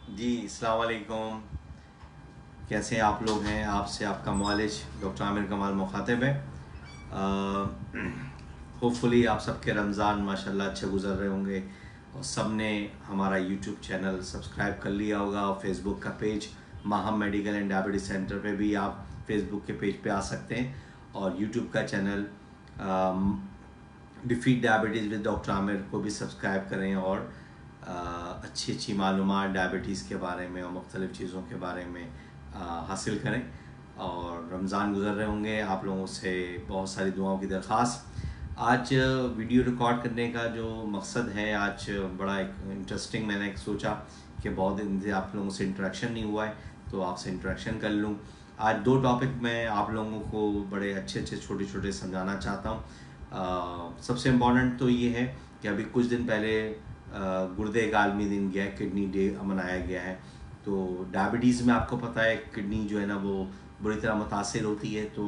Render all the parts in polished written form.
जी अस्सलाम वालेकुम। कैसे आप लोग हैं? आपसे आपका मौलिज डॉक्टर आमिर कमाल मुखातिब है। होपफुली आप सबके रमज़ान माशाल्लाह अच्छे गुजर रहे होंगे और सब ने हमारा यूट्यूब चैनल सब्सक्राइब कर लिया होगा और फेसबुक का page Maham medical and diabetes centre पे भी आप फेसबुक के पेज पे आ सकते हैं और यूट्यूब का channel defeat diabetes with doctor Aamir को भी सब्सक्राइब करें और अच्छी अच्छी मालूमात डायबिटीज़ के बारे में और मुख्तलिफ़ चीज़ों के बारे में हासिल करें। और रमज़ान गुज़र रहे होंगे, आप लोगों से बहुत सारी दुआओं की दरख्वास्त। आज वीडियो रिकॉर्ड करने का जो मकसद है, आज बड़ा एक इंटरेस्टिंग मैंने एक सोचा कि बहुत दिन से आप लोगों से इंटरेक्शन नहीं हुआ है तो आपसे इंटरेक्शन कर लूँ। आज दो टॉपिक मैं आप लोगों को बड़े अच्छे अच्छे छोटे छोटे समझाना चाहता हूँ। सबसे इम्पॉर्टेंट तो ये है कि अभी कुछ दिन पहले गुर्दे का आलमी दिन गया, किडनी डे मनाया गया है। तो डायबिटीज़ में आपको पता है किडनी जो है ना वो बुरी तरह मुतासिर होती है। तो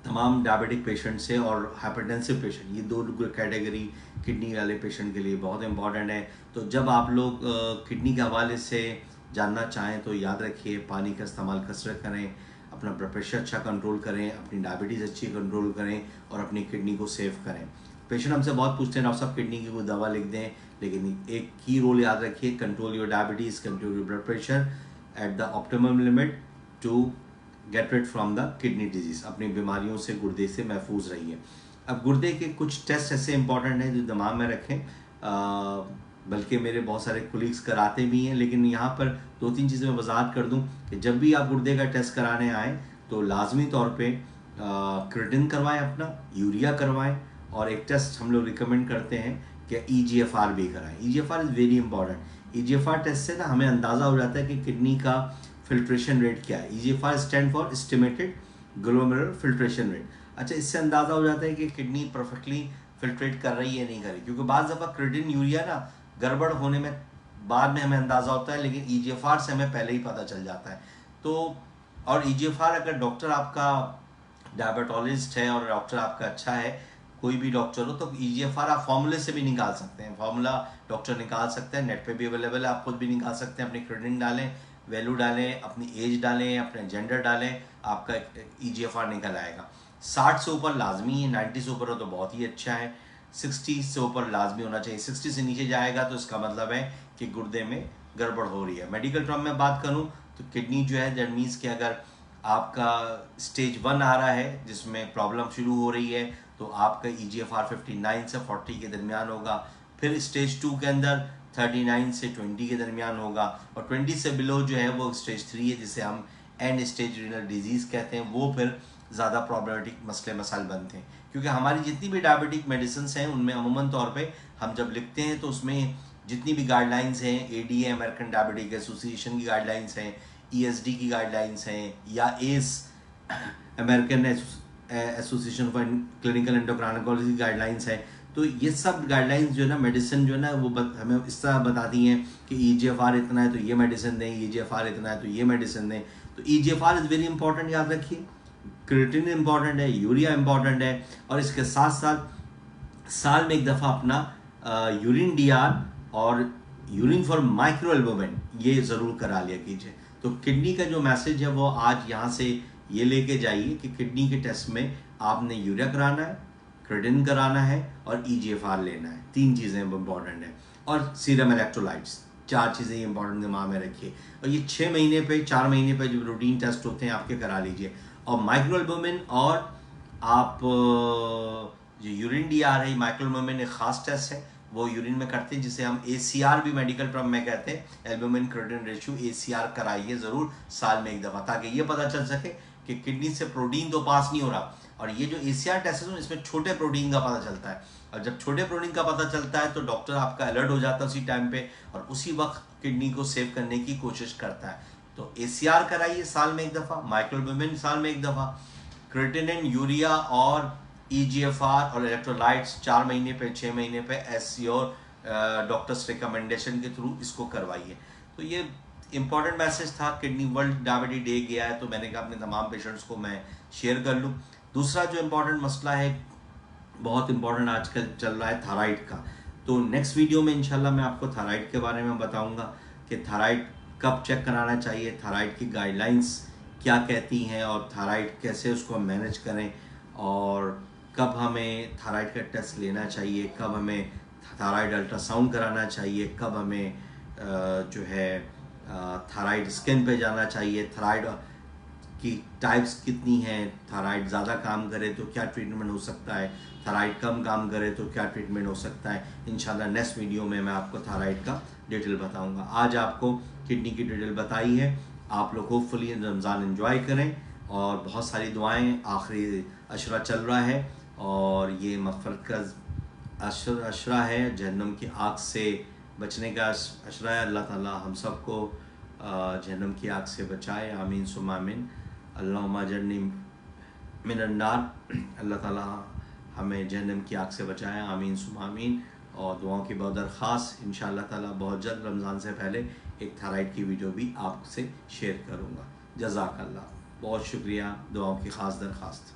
तमाम डायबिटिक पेशेंट से और हाइपरटेंसिव पेशेंट, ये दो कैटेगरी किडनी वाले पेशेंट के लिए बहुत इंपॉर्टेंट है। तो जब आप लोग किडनी के हवाले से जानना चाहें तो याद रखिए, पानी का इस्तेमाल कसरत करें, अपना ब्लड प्रेशर अच्छा कंट्रोल करें, अपनी डायबिटीज़ अच्छी कंट्रोल करें और अपनी किडनी को सेव करें। पेशेंट हमसे बहुत पूछते हैं डॉक्टर साहब किडनी की कोई दवा लिख दें, लेकिन एक की रोल याद रखिए, control your diabetes, control your blood pressure at the optimum limit to get rid from the kidney disease. अपनी बीमारियों से, गुर्दे से महफूज रहिए। अब गुर्दे के कुछ टेस्ट ऐसे इंपॉर्टेंट हैं जो दिमाग में रखें, बल्कि मेरे बहुत सारे कोलीग्स कराते भी हैं, लेकिन यहाँ पर दो तीन चीज़ें मैं वजाहत कर दूँ कि जब भी आप गुर्दे का टेस्ट कराने आएँ तो लाजमी तौर पे क्रेटिन करवाएं, अपना यूरिया करवाएं और एक टेस्ट हम लोग रिकमेंड करते हैं कि EGFR भी कराएं। EGFR is very important. EGFR test से ना हमें अंदाज़ा हो जाता है कि किडनी का फिल्ट्रेशन रेट क्या है। EGFR stand for estimated glomerular filtration rate. अच्छा, इससे अंदाज़ा हो जाता है कि किडनी परफेक्टली फिल्ट्रेट कर रही है नहीं कर रही, क्योंकि बाद दफ़ा क्रेटिन यूरिया ना गड़बड़ होने में बाद में हमें अंदाज़ा होता है, लेकिन EGFR से हमें पहले ही पता चल जाता है। तो और EGFR अगर डॉक्टर आपका डायबिटोलॉजिस्ट है और डॉक्टर आपका अच्छा है, कोई भी डॉक्टर हो, तो EGFR आप फॉर्मूले से भी निकाल सकते हैं। फॉर्मूला डॉक्टर निकाल सकते हैं, नेट पे भी अवेलेबल है, आप खुद भी निकाल सकते हैं। अपनी क्रेटिन डालें, वैल्यू डालें, अपनी एज डालें, अपने जेंडर डालें, आपका EGFR निकल आएगा। 60 से ऊपर लाजमी है, 90 से ऊपर हो तो बहुत ही अच्छा है, 60 से ऊपर लाजमी होना चाहिए। 60 से नीचे जाएगा तो इसका मतलब है कि गुर्दे में गड़बड़ हो रही है। मेडिकल टर्म में बात करूं तो किडनी जो है, दैट मीन्स कि अगर आपका स्टेज 1 आ रहा है जिसमें प्रॉब्लम शुरू हो रही है तो आपका EGFR 59 से 40 के दरमियान होगा। फिर स्टेज 2 के अंदर 39 से 20 के दरमियान होगा और 20 से बिलो जो है वो स्टेज 3 है, जिसे हम एंड स्टेज रीनल डिजीज़ कहते हैं। वो फिर ज़्यादा प्रॉब्लमेटिक मसले मसाइल बनते हैं, क्योंकि हमारी जितनी भी डायबिटिक मेडिसिन हैं उनमें अमूमन तौर पे हम जब लिखते हैं तो उसमें जितनी भी गाइडलाइंस हैं, ADA अमेरिकन डायबिटिक एसोसिएशन की गाइडलाइंस हैं, ESD की गाइडलाइंस हैं, या S American association for clinical endocrinology guidelines है, तो ये सब गाइडलाइंस जो है ना मेडिसिन जो है ना वो हमें इस तरह बताती हैं कि EGFR इतना है तो ये मेडिसिन दें, EGFR इतना है तो ये मेडिसिन दें। तो EGFR इज़ वेरी इंपॉर्टेंट, याद रखिए। क्रिएटिन इंपॉर्टेंट है, यूरिया इंपॉर्टेंट है, और इसके साथ साथ साल में एक दफ़ा अपना यूरिन DR और यूरिन फॉर माइक्रो एल्बुमिन ये ज़रूर करा लिया कीजिए। तो किडनी का जो मैसेज है वो आज यहाँ से ये लेके जाइए कि किडनी के टेस्ट में आपने यूरिया कराना है, क्रेटिन कराना है और EGFR लेना है। 3 चीज़ें इंपॉर्टेंट हैं, और सीरम इलेक्ट्रोलाइट्स, 4 चीज़ें इंपॉर्टेंट दिमाग में रखिए। और ये 6 महीने पे, 4 महीने पे जो रूटीन टेस्ट होते हैं आपके करा लीजिए। और माइक्रो एल्बुमिन और आप जो यूरिन DR है, माइक्रो एल्बुमिन एक खास टेस्ट है, वो यूरिन में करते हैं, जिसे हम ACR भी मेडिकल टर्म में कहते हैं, एल्बुमिन क्रेटिन रेशियो। ACR कराइए ज़रूर साल में एक दफ़ा, ताकि ये पता चल सके कि किडनी से प्रोटीन तो पास नहीं हो रहा। और ये जो ACR टेस्ट है इसमें छोटे प्रोटीन का पता चलता है, और जब छोटे प्रोटीन का पता चलता है तो डॉक्टर आपका अलर्ट हो जाता है उसी टाइम पे, और उसी वक्त किडनी को सेव करने की कोशिश करता है। तो ACR कराइए साल में एक दफ़ा, माइक्रो एल्बुमिन साल में एक दफ़ा, क्रेटिनिन, यूरिया और EGFR और इलेक्ट्रोलाइट्स 4 महीने पे, 6 महीने पे, एज योर डॉक्टर्स रिकमेंडेशन के थ्रू इसको करवाइए। तो ये इंपॉर्टेंट मैसेज था। किडनी वर्ल्ड डायबिटीज डे गया है तो मैंने कहा अपने तमाम पेशेंट्स को मैं शेयर कर लूँ। दूसरा जो इम्पोर्टेंट मसला है, बहुत इंपॉर्टेंट आजकल चल रहा है, थायराइड का। तो नेक्स्ट वीडियो में इंशाल्लाह मैं आपको थायराइड के बारे में बताऊंगा कि थायराइड कब चेक कराना चाहिए, थायराइड की गाइडलाइंस क्या कहती हैं और थायराइड कैसे उसको मैनेज करें, और कब हमें थायराइड का टेस्ट लेना चाहिए, कब हमें थायराइड अल्ट्रासाउंड कराना चाहिए, कब हमें जो है थायराइड स्कैन पे जाना चाहिए, थायराइड की टाइप्स कितनी हैं, थायराइड ज़्यादा काम करे तो क्या ट्रीटमेंट हो सकता है, थायराइड कम काम करे तो क्या ट्रीटमेंट हो सकता है। इंशाल्लाह नेक्स्ट वीडियो में मैं आपको थायराइड का डिटेल बताऊंगा। आज आपको किडनी की डिटेल बताई है। आप लोग होपफुली रमज़ान एंजॉय करें और बहुत सारी दुआएं, आखिरी अशरा चल रहा है और ये मग़फ़िरत का अशरा है, जहन्नम की आग से बचने का अशरा है। अल्लाह ताला हम सबको जहन्नम की आग से बचाए, आमीन सुम्मा आमीन। अल्लाहुम्मा अजरनी मिनन नार, अल्लाह ताला हमें जहन्नम की आग से बचाए, आमीन सुम्मा आमीन। और दुआओं की बहुत दरख्वास्त, इंशाअल्लाह ताला बहुत जल्द रमज़ान से पहले एक थायराइड की वीडियो भी आपसे शेयर करूँगा। जज़ाकल्लाह, बहुत शुक्रिया, दुआओं की ख़ास दरख्वास्त।